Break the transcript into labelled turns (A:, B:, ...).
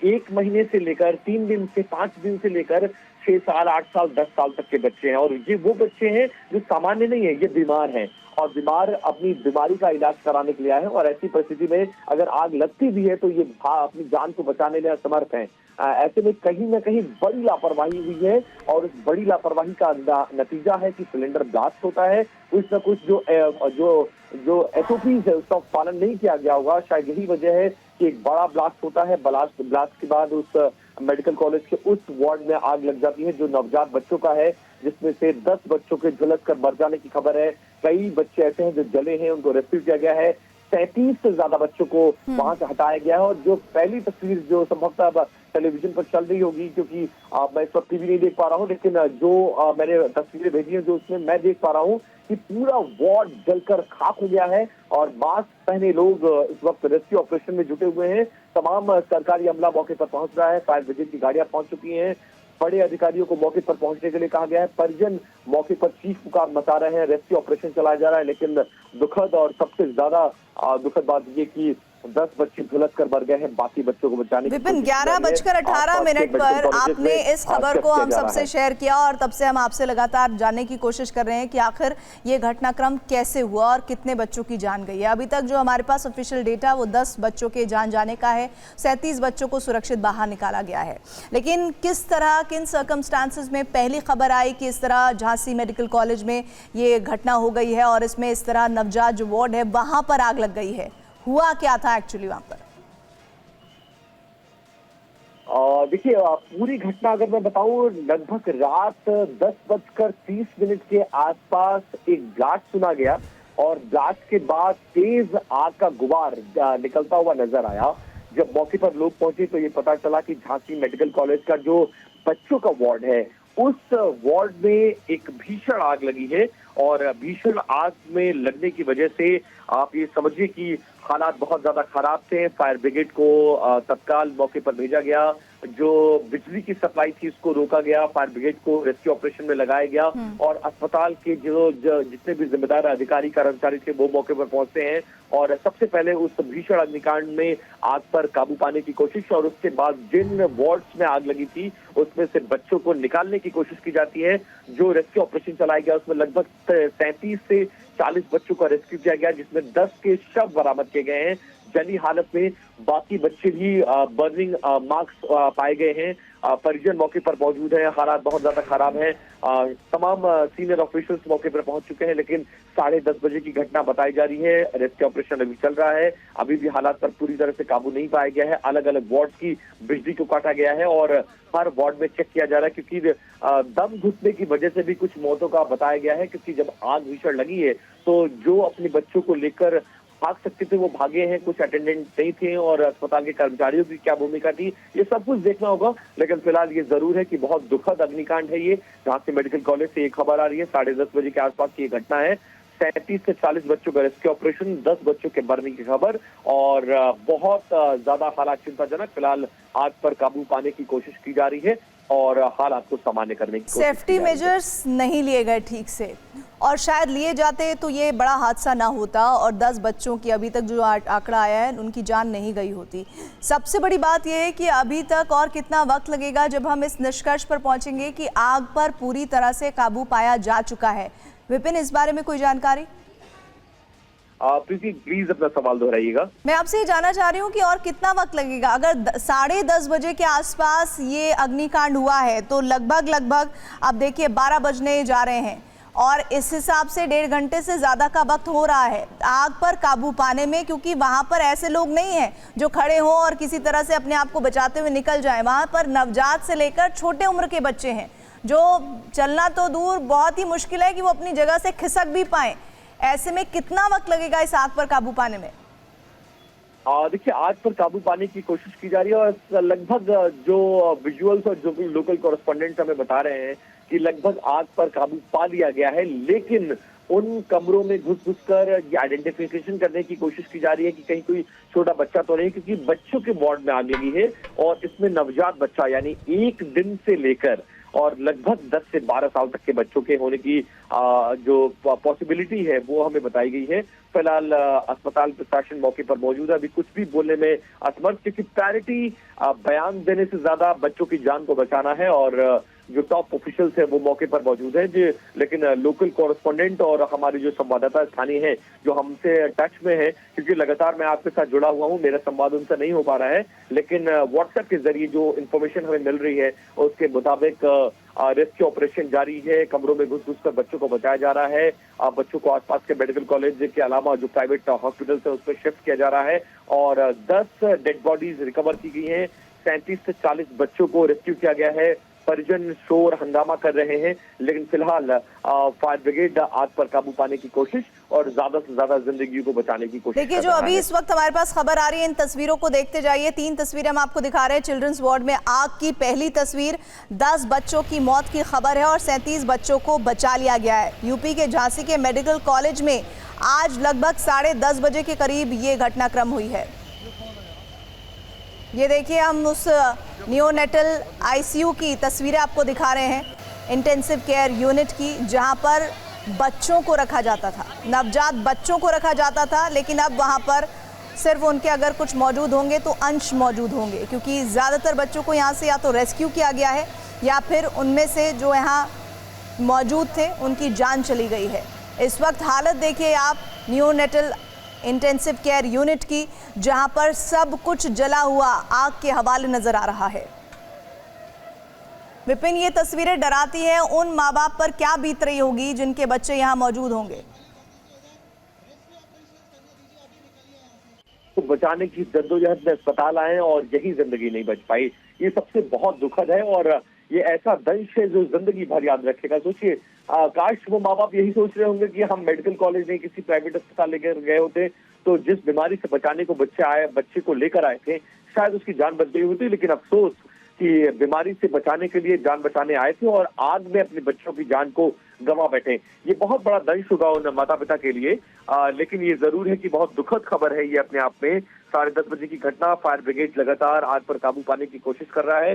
A: 1 महीने से लेकर 3 दिन से 5 दिन से लेकर 6 साल, 8 साल, 10 साल तक के बच्चे हैं। और ये वो बच्चे हैं जो सामान्य नहीं है, ये बीमार हैं और बीमार अपनी बीमारी का इलाज कराने के लिए आए हैं। और ऐसी परिस्थिति में अगर आग लगती भी है तो ये अपनी जान को बचाने में असमर्थ हैं। ऐसे में कहीं ना कहीं बड़ी लापरवाही हुई है और उस बड़ी लापरवाही का नतीजा है कि सिलेंडर ब्लास्ट होता है। कुछ ना कुछ जो एसओपीज है उसका पालन नहीं किया गया होगा। शायद यही वजह है कि एक बड़ा ब्लास्ट होता है। ब्लास्ट के बाद उस मेडिकल कॉलेज के उस वार्ड में आग लग जाती है जो नवजात बच्चों का है, जिसमें से 10 बच्चों के झुलस कर मर जाने की खबर है। कई बच्चे ऐसे हैं जो जले हैं, उनको रेस्क्यू किया गया है। 37 से ज्यादा बच्चों को वहां से हटाया गया है। और जो पहली तस्वीर जो संभवतः टेलीविजन पर चल रही होगी, क्योंकि मैं इस वक्त टीवी नहीं देख पा रहा हूँ, लेकिन जो मैंने तस्वीरें भेजी हैं जो उसमें मैं देख पा रहा हूँ कि पूरा वार्ड जलकर खाक हो गया है और मास्क पहने लोग इस वक्त रेस्क्यू ऑपरेशन में जुटे हुए हैं। तमाम सरकारी अमला मौके पर पहुंच रहा है, फायर ब्रिगेड की गाड़ियां पहुंच चुकी हैं, बड़े अधिकारियों को मौके पर पहुंचने के लिए कहा गया है। परिजन मौके पर चीख पुकार मचा रहे हैं, रेस्क्यू ऑपरेशन चलाया जा रहा है। लेकिन दुखद और सबसे ज्यादा दुखद बात ये कि 10 बच्चे झुलस कर मर गए हैं, बाकी बच्चों को बचाने की
B: विपिन, 11:18 पर आपने इस खबर को हम सबसे शेयर किया और तब से हम आपसे लगातार जानने की कोशिश कर रहे हैं कि आखिर ये घटनाक्रम कैसे हुआ और कितने बच्चों की जान गई है। अभी तक जो हमारे पास ऑफिशियल डेटा वो 10 बच्चों के जान जाने का है, 37 बच्चों को सुरक्षित बाहर निकाला गया है। लेकिन किस तरह, किन सर्कमस्टांसेस में पहली खबर आई कि इस तरह झांसी मेडिकल कॉलेज में ये घटना हो गई है और इसमें इस तरह नवजात जो वार्ड है वहां पर आग लग गई है, हुआ क्या था एक्चुअली वहां पर?
A: देखिए, पूरी घटना अगर मैं बताऊं, लगभग रात 10:30 के आसपास एक ब्लास्ट सुना गया और ब्लास्ट के बाद तेज आग का गुबार निकलता हुआ नजर आया। जब मौके पर लोग पहुंचे तो ये पता चला कि झांसी मेडिकल कॉलेज का जो बच्चों का वार्ड है उस वार्ड में एक भीषण आग लगी है। और भीषण आग में लगने की वजह से आप ये समझिए कि हालात बहुत ज्यादा खराब थे। फायर ब्रिगेड को तत्काल मौके पर भेजा गया, जो बिजली की सप्लाई थी उसको रोका गया, फायर ब्रिगेड को रेस्क्यू ऑपरेशन में लगाया गया और अस्पताल के जितने भी जिम्मेदार अधिकारी कर्मचारी थे वो मौके पर पहुंचते हैं और सबसे पहले उस भीषण अग्निकांड में आग पर काबू पाने की कोशिश और उसके बाद जिन वार्ड्स में आग लगी थी उसमें से बच्चों को निकालने की कोशिश की जाती है। जो रेस्क्यू ऑपरेशन चलाया गया उसमें लगभग 37 से 40 बच्चों का रेस्क्यू किया गया, जिसमें 10 के शव बरामद किए गए हैं जली हालत में। बाकी बच्चे भी बर्निंग मार्क्स पाए गए हैं। परिजन मौके पर मौजूद है, हालात बहुत ज्यादा खराब है। तमाम सीनियर ऑफिशियल्स मौके पर पहुंच चुके हैं, लेकिन 10:30 बजे की घटना बताई जा रही है। रेस्क्यू ऑपरेशन अभी चल रहा है, अभी भी हालात पर पूरी तरह से काबू नहीं पाया गया है। अलग अलग वार्ड की बिजली को काटा गया है और हर वार्ड में चेक किया जा रहा है, क्योंकि दम घुसने की वजह से भी कुछ मौतों का बताया गया है। क्योंकि जब आग भीषण लगी है तो जो अपने बच्चों को लेकर भाग सकते थे वो भागे हैं, कुछ अटेंडेंट नहीं थे और अस्पताल के कर्मचारियों की क्या भूमिका थी ये सब कुछ देखना होगा। लेकिन फिलहाल ये जरूर है कि बहुत दुखद अग्निकांड है ये। झांसी मेडिकल कॉलेज से ये खबर आ रही है, 10:30 बजे के आसपास की ये घटना है। 37 से 40 बच्चों का रेस्क्यू ऑपरेशन, 10 बच्चों के मरने की खबर और बहुत ज्यादा हालात चिंताजनक। फिलहाल आग पर काबू पाने की कोशिश की जा रही है और हालात को सामान्य करने की
B: सेफ्टी मेजर्स नहीं लिए गए ठीक से और शायद लिए जाते तो ये बड़ा हादसा ना होता और 10 बच्चों की अभी तक जो आंकड़ा आया है उनकी जान नहीं गई होती। सबसे बड़ी बात यह है कि अभी तक और कितना वक्त लगेगा जब हम इस निष्कर्ष पर पहुंचेंगे कि आग पर पूरी तरह से काबू पाया जा चुका है। विपिन, इस बारे में कोई जानकारी?
A: प्रीति प्लीज अपना सवाल दोहराइएगा।
B: मैं आपसे ये जानना चाह रही हूँ कि और कितना वक्त लगेगा? अगर 10:30 बजे के आसपास ये अग्निकांड हुआ है तो लगभग आप देखिए 12 बजने जा रहे हैं और इस हिसाब से 1.5 घंटे से ज्यादा का वक्त हो रहा है आग पर काबू पाने में, क्योंकि वहां पर ऐसे लोग नहीं हैं जो खड़े हों और किसी तरह से अपने आप को बचाते हुए निकल जाएं। वहां पर नवजात से लेकर छोटे उम्र के बच्चे हैं जो चलना तो दूर, बहुत ही मुश्किल है कि वो अपनी जगह से खिसक भी पाए। ऐसे में कितना वक्त लगेगा इस आग पर काबू पाने में?
A: देखिए, आग पर काबू पाने की कोशिश की जा रही है और लगभग जो विजुअल्स और जो भी लोकल कॉरेस्पॉन्डेंट्स हमें बता रहे हैं कि लगभग आग पर काबू पा लिया गया है। लेकिन उन कमरों में घुस कर ये आइडेंटिफिकेशन करने की कोशिश की जा रही है कि कहीं कोई छोटा बच्चा तो नहीं, क्योंकि बच्चों के वार्ड में आग लगी है और इसमें नवजात बच्चा यानी 1 दिन से लेकर और लगभग 10 से 12 साल तक के बच्चों के होने की जो पॉसिबिलिटी है वो हमें बताई गई है। फिलहाल अस्पताल प्रशासन मौके पर मौजूद है, अभी कुछ भी बोलने में असमर्थ, क्योंकि पैरिटी बयान देने से ज्यादा बच्चों की जान को बचाना है और जो टॉप ऑफिशियल्स है वो मौके पर मौजूद है जी। लेकिन लोकल कॉरेस्पॉन्डेंट और हमारे जो संवाददाता स्थानीय है जो हमसे टच में है, क्योंकि लगातार मैं आपके साथ जुड़ा हुआ हूँ, मेरा संवाद उनसे नहीं हो पा रहा है, लेकिन व्हाट्सएप के जरिए जो इन्फॉर्मेशन हमें मिल रही है उसके मुताबिक रेस्क्यू ऑपरेशन जारी है। कमरों में घुस कर बच्चों को बचाया जा रहा है। बच्चों को आसपास के मेडिकल कॉलेज के अलावा जो प्राइवेट हॉस्पिटल है उस पर शिफ्ट किया जा रहा है और 10 डेड बॉडीज रिकवर की गई हैं। 37 से 40 बच्चों को रेस्क्यू किया गया है। परिजन शोर हंगामा कर रहे हैं, लेकिन फिलहाल फायर ब्रिगेड आग पर काबू पाने की कोशिश और ज्यादा से ज्यादा जिंदगियों को बचाने की कोशिश।
B: देखिए, जो अभी इस वक्त हमारे पास खबर आ रही है, इन तस्वीरों को देखते जाइए। 3 तस्वीरें हम आपको दिखा रहे हैं। चिल्ड्रंस वार्ड में आग की पहली तस्वीर, 10 बच्चों की मौत की खबर है और 37 बच्चों को बचा लिया गया है। यूपी के झांसी के मेडिकल कॉलेज में आज लगभग 10:30 बजे के करीब ये घटनाक्रम हुई है। ये देखिए, हम उस नियोनेटल आईसीयू की तस्वीरें आपको दिखा रहे हैं, इंटेंसिव केयर यूनिट की, जहां पर बच्चों को रखा जाता था, नवजात बच्चों को रखा जाता था। लेकिन अब वहां पर सिर्फ उनके अगर कुछ मौजूद होंगे तो अंश मौजूद होंगे, क्योंकि ज़्यादातर बच्चों को यहाँ से या तो रेस्क्यू किया गया है या फिर उनमें से जो यहाँ मौजूद थे उनकी जान चली गई है। इस वक्त हालत देखिए आप नियोनेटल इंटेंसिव केयर यूनिट की, जहां पर सब कुछ जला हुआ आग के हवाले नजर आ रहा है। विपिन, ये तस्वीरें डराती हैं। उन माँ बाप पर क्या बीत रही होगी जिनके बच्चे यहाँ मौजूद होंगे?
A: तो बचाने की जद्दोजहद में अस्पताल आए और यही जिंदगी नहीं बच पाई, ये सबसे बहुत दुखद है और ये ऐसा दंश है जो जिंदगी भर याद रखेगा। सोचिए, काश वो माँ बाप यही सोच रहे होंगे कि हम मेडिकल कॉलेज नहीं किसी प्राइवेट अस्पताल लेकर गए होते तो जिस बीमारी से बचाने को बच्चे को लेकर आए थे शायद उसकी जान बच गई होती। लेकिन अफसोस कि बीमारी से बचाने के लिए जान बचाने आए थे और आग में अपने बच्चों की जान को गंवा बैठे। ये बहुत बड़ा दंश होगा उन माता पिता के लिए। लेकिन ये जरूर है कि बहुत दुखद खबर है ये अपने आप में। 10:30 बजे की घटना, फायर ब्रिगेड लगातार आग पर काबू पाने की कोशिश कर रहा है।